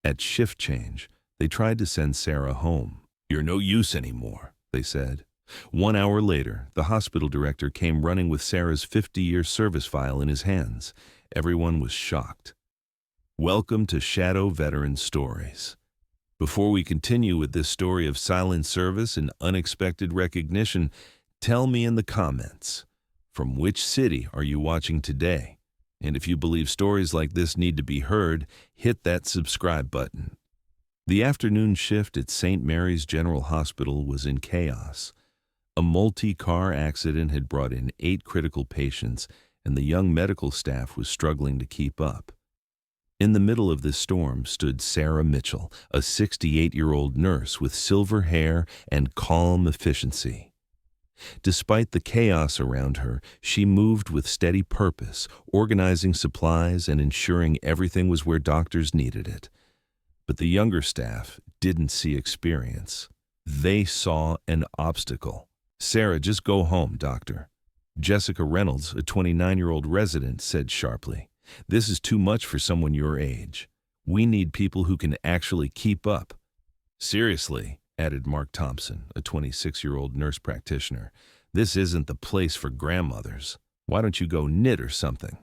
At shift change, they tried to send Sarah home. "You're no use anymore," they said. 1 hour later, the hospital director came running with Sarah's 50-year service file in his hands. Everyone was shocked. Welcome to Shadow Veteran Stories. Before we continue with this story of silent service and unexpected recognition, tell me in the comments, from which city are you watching today? And if you believe stories like this need to be heard, hit that subscribe button. The afternoon shift at St. Mary's General Hospital was in chaos. A multi-car accident had brought in 8 critical patients, and the young medical staff was struggling to keep up. In the middle of this storm stood Sarah Mitchell, a 68-year-old nurse with silver hair and calm efficiency. Despite the chaos around her, she moved with steady purpose, organizing supplies and ensuring everything was where doctors needed it. But the younger staff didn't see experience. They saw an obstacle. "Sarah, just go home, doctor," Jessica Reynolds, a 29-year-old resident, said sharply. "This is too much for someone your age. We need people who can actually keep up." "Seriously," added Mark Thompson, a 26-year-old nurse practitioner, "this isn't the place for grandmothers. Why don't you go knit or something?"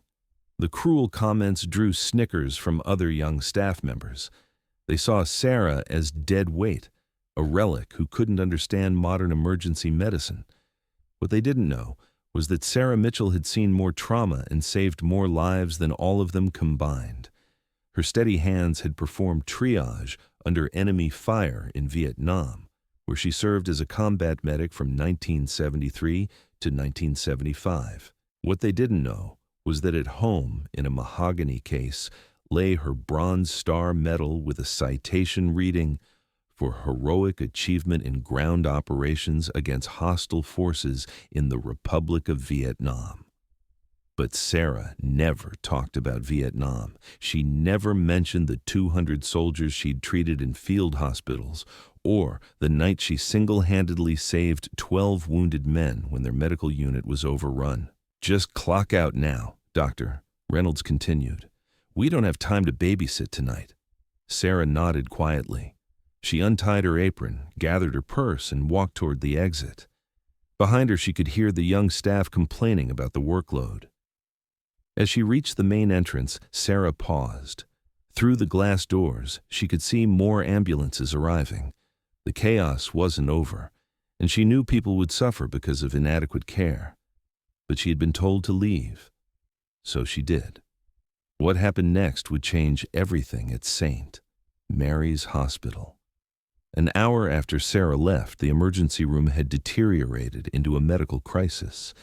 The cruel comments drew snickers from other young staff members. They saw Sarah as dead weight, a relic who couldn't understand modern emergency medicine. What they didn't know was that Sarah Mitchell had seen more trauma and saved more lives than all of them combined. Her steady hands had performed triage under enemy fire in Vietnam, where she served as a combat medic from 1973 to 1975. What they didn't know was that at home, in a mahogany case, lay her Bronze Star Medal with a citation reading, "For heroic achievement in ground operations against hostile forces in the Republic of Vietnam." But Sarah never talked about Vietnam. She never mentioned the 200 soldiers she'd treated in field hospitals, or the night she single-handedly saved 12 wounded men when their medical unit was overrun. "Just clock out now, doctor," Reynolds continued. "We don't have time to babysit tonight." Sarah nodded quietly. She untied her apron, gathered her purse, and walked toward the exit. Behind her, she could hear the young staff complaining about the workload. As she reached the main entrance, Sarah paused. Through the glass doors, she could see more ambulances arriving. The chaos wasn't over, and she knew people would suffer because of inadequate care. But she had been told to leave. So she did. What happened next would change everything at St. Mary's Hospital. An hour after Sarah left, the emergency room had deteriorated into a medical crisis.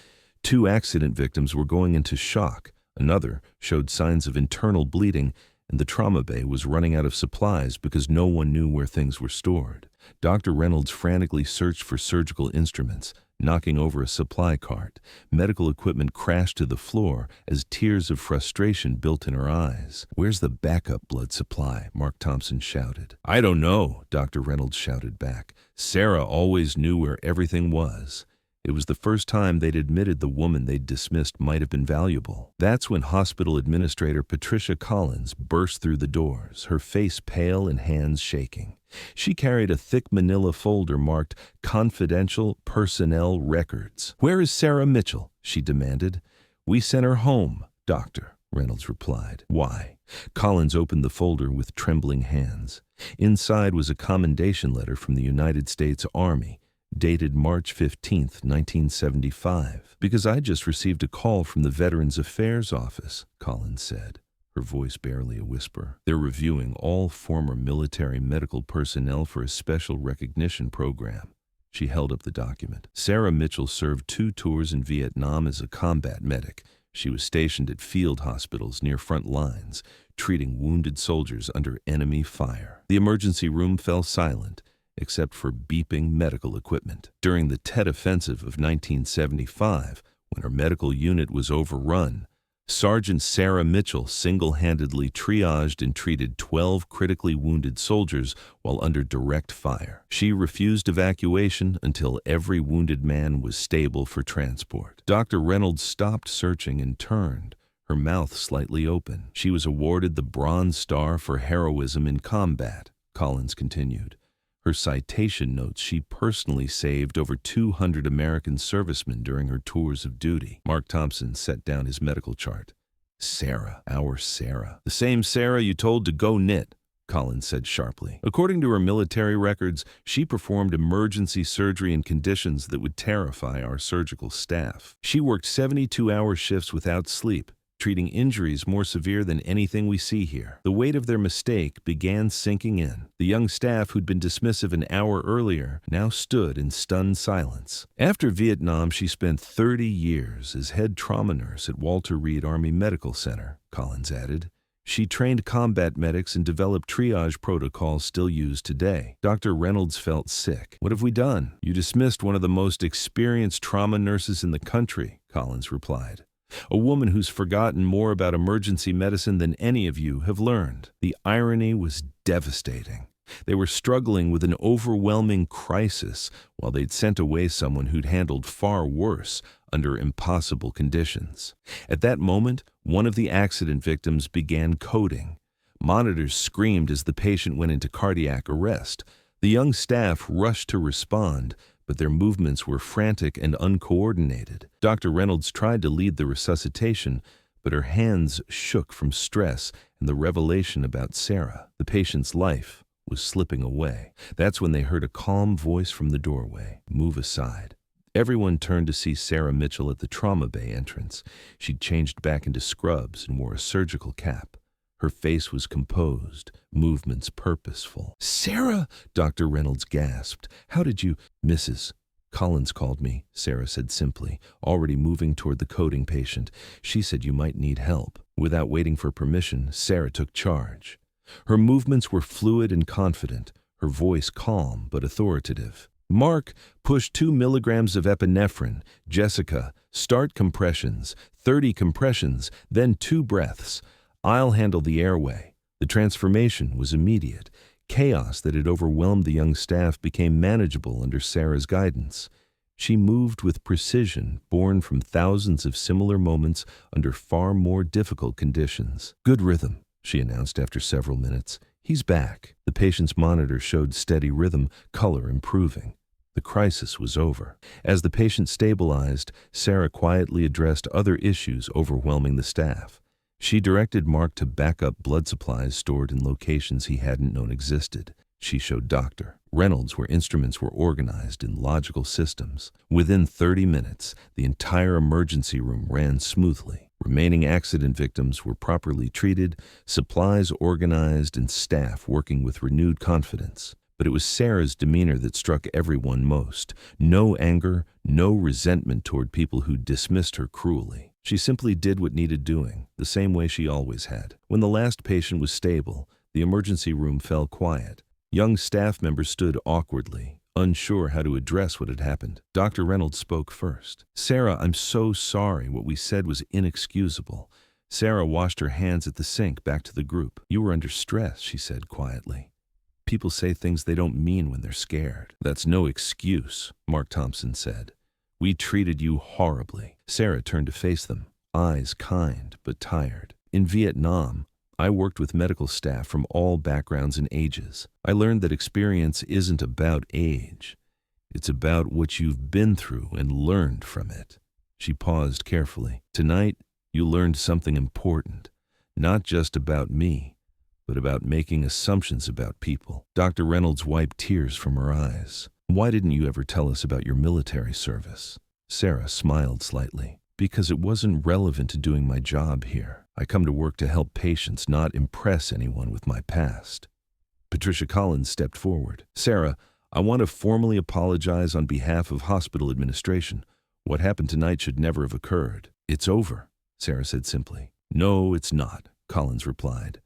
2 accident victims were going into shock. Another showed signs of internal bleeding, and the trauma bay was running out of supplies because no one knew where things were stored. Dr. Reynolds frantically searched for surgical instruments, knocking over a supply cart. Medical equipment crashed to the floor as tears of frustration built in her eyes. "Where's the backup blood supply?" Mark Thompson shouted. "I don't know," Dr. Reynolds shouted back. "Sarah always knew where everything was." It was the first time they'd admitted the woman they'd dismissed might have been valuable. That's when Hospital Administrator Patricia Collins burst through the doors, her face pale and hands shaking. She carried a thick manila folder marked "Confidential Personnel Records." "Where is Sarah Mitchell?" she demanded. "We sent her home, doctor," Reynolds replied. "Why?" Collins opened the folder with trembling hands. Inside was a commendation letter from the United States Army, dated March 15, 1975. "Because I just received a call from the Veterans Affairs Office," Collins said, her voice barely a whisper. "They're reviewing all former military medical personnel for a special recognition program." She held up the document. Sarah Mitchell served 2 tours in Vietnam as a combat medic. She was stationed at field hospitals near front lines, treating wounded soldiers under enemy fire. The emergency room fell silent, except for beeping medical equipment. During the Tet Offensive of 1975, when her medical unit was overrun, Sergeant Sarah Mitchell single-handedly triaged and treated 12 critically wounded soldiers while under direct fire. She refused evacuation until every wounded man was stable for transport. Dr. Reynolds stopped searching and turned, her mouth slightly open. She was awarded the Bronze Star for heroism in combat, Collins continued. Her citation notes she personally saved over 200 American servicemen during her tours of duty. Mark Thompson set down his medical chart. Sarah, our Sarah. The same Sarah you told to go knit, Collins said sharply. According to her military records, she performed emergency surgery in conditions that would terrify our surgical staff. She worked 72-hour shifts without sleep, treating injuries more severe than anything we see here. The weight of their mistake began sinking in. The young staff who'd been dismissive an hour earlier now stood in stunned silence. After Vietnam, she spent 30 years as head trauma nurse at Walter Reed Army Medical Center, Collins added. She trained combat medics and developed triage protocols still used today. Dr. Reynolds felt sick. What have we done? You dismissed one of the most experienced trauma nurses in the country, Collins replied. A woman who's forgotten more about emergency medicine than any of you have learned. The irony was devastating. They were struggling with an overwhelming crisis while they'd sent away someone who'd handled far worse under impossible conditions. At that moment, one of the accident victims began coding. Monitors screamed as the patient went into cardiac arrest. The young staff rushed to respond, but their movements were frantic and uncoordinated. Dr. Reynolds tried to lead the resuscitation, but her hands shook from stress and the revelation about Sarah. The patient's life was slipping away. That's when they heard a calm voice from the doorway. Move aside. Everyone turned to see Sarah Mitchell at the trauma bay entrance. She'd changed back into scrubs and wore a surgical cap. Her face was composed, movements purposeful. "Sarah!" Dr. Reynolds gasped. "How did you—" "Mrs. Collins called me," Sarah said simply, already moving toward the coding patient. "She said you might need help." Without waiting for permission, Sarah took charge. Her movements were fluid and confident, her voice calm but authoritative. "Mark, push 2 milligrams of epinephrine. Jessica, start compressions. 30 compressions, then 2 breaths. I'll handle the airway." The transformation was immediate. Chaos that had overwhelmed the young staff became manageable under Sarah's guidance. She moved with precision, born from thousands of similar moments under far more difficult conditions. "Good rhythm," she announced after several minutes. "He's back." The patient's monitor showed steady rhythm, color improving. The crisis was over. As the patient stabilized, Sarah quietly addressed other issues overwhelming the staff. She directed Mark to back up blood supplies stored in locations he hadn't known existed. She showed Dr. Reynolds where instruments were organized in logical systems. Within 30 minutes, the entire emergency room ran smoothly. Remaining accident victims were properly treated, supplies organized, and staff working with renewed confidence. But it was Sarah's demeanor that struck everyone most. No anger, no resentment toward people who dismissed her cruelly. She simply did what needed doing, the same way she always had. When the last patient was stable, the emergency room fell quiet. Young staff members stood awkwardly, unsure how to address what had happened. Dr. Reynolds spoke first. "Sarah, I'm so sorry. What we said was inexcusable." Sarah washed her hands at the sink back to the group. "You were under stress," she said quietly. "People say things they don't mean when they're scared." "That's no excuse," Mark Thompson said. "We treated you horribly." Sarah turned to face them, eyes kind but tired. "In Vietnam, I worked with medical staff from all backgrounds and ages. I learned that experience isn't about age. It's about what you've been through and learned from it." She paused carefully. "Tonight, you learned something important, not just about me, but about making assumptions about people." Dr. Reynolds wiped tears from her eyes. "Why didn't you ever tell us about your military service?" Sarah smiled slightly. "Because it wasn't relevant to doing my job here. I come to work to help patients, not impress anyone with my past." Patricia Collins stepped forward. "Sarah, I want to formally apologize on behalf of hospital administration. What happened tonight should never have occurred." "It's over," Sarah said simply. "No, it's not," Collins replied.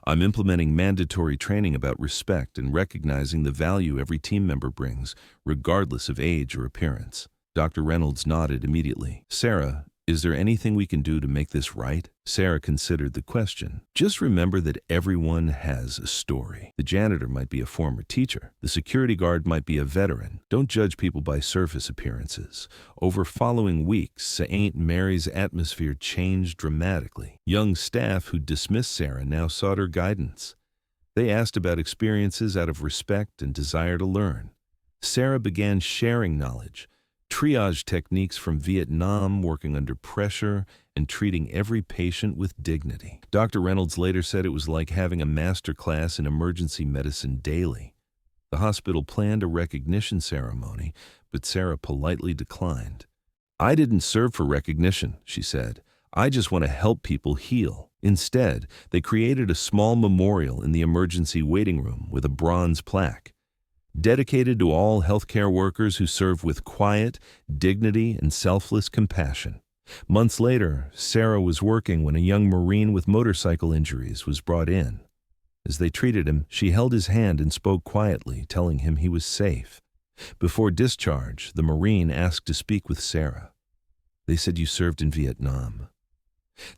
"I'm implementing mandatory training about respect and recognizing the value every team member brings, regardless of age or appearance." Dr. Reynolds nodded immediately. "Sarah, Is there anything we can do to make this right? Sarah considered the question. Just remember that everyone has a story. The janitor might be a former teacher. The security guard might be a veteran. Don't judge people by surface appearances. Over following weeks, St. Mary's atmosphere changed dramatically. Young staff who dismissed Sarah now sought her guidance. They asked about experiences out of respect and desire to learn. Sarah began sharing knowledge, triage techniques from Vietnam, working under pressure, and treating every patient with dignity. Dr. Reynolds later said it was like having a master class in emergency medicine daily. The hospital planned a recognition ceremony, but Sarah politely declined. "I didn't serve for recognition," she said. "I just want to help people heal." Instead, they created a small memorial in the emergency waiting room with a bronze plaque, dedicated to all healthcare workers who serve with quiet, dignity, and selfless compassion. Months later, Sarah was working when a young Marine with motorcycle injuries was brought in. As they treated him, she held his hand and spoke quietly, telling him he was safe. Before discharge, the Marine asked to speak with Sarah. They said, "You served in Vietnam.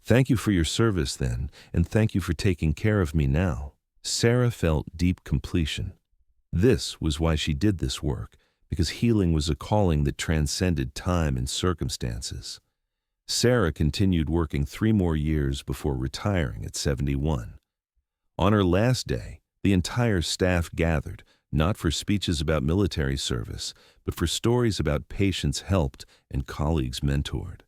Thank you for your service then, and thank you for taking care of me now." Sarah felt deep completion. This was why she did this work, because healing was a calling that transcended time and circumstances. Sarah continued working 3 more years before retiring at 71. On her last day, the entire staff gathered, not for speeches about military service, but for stories about patients helped and colleagues mentored.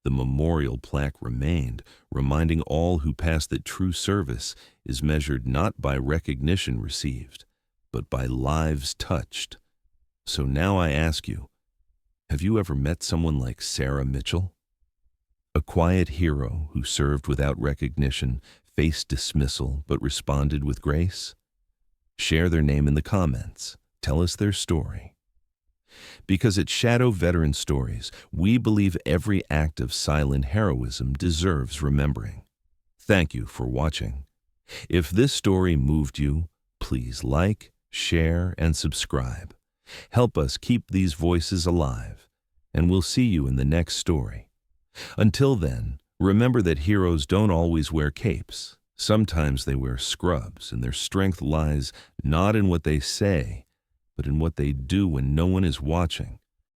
The memorial plaque remained, reminding all who passed that true service is measured not by recognition received, but by lives touched. So now I ask you, have you ever met someone like Sarah Mitchell? A quiet hero who served without recognition, faced dismissal, but responded with grace? Share their name in the comments. Tell us their story. Because at Shadow Veteran Stories, we believe every act of silent heroism deserves remembering. Thank you for watching. If this story moved you, please like, share, and subscribe. Help us keep these voices alive, and we'll see you in the next story. Until then, remember that heroes don't always wear capes. Sometimes they wear scrubs, and their strength lies not in what they say, but in what they do when no one is watching.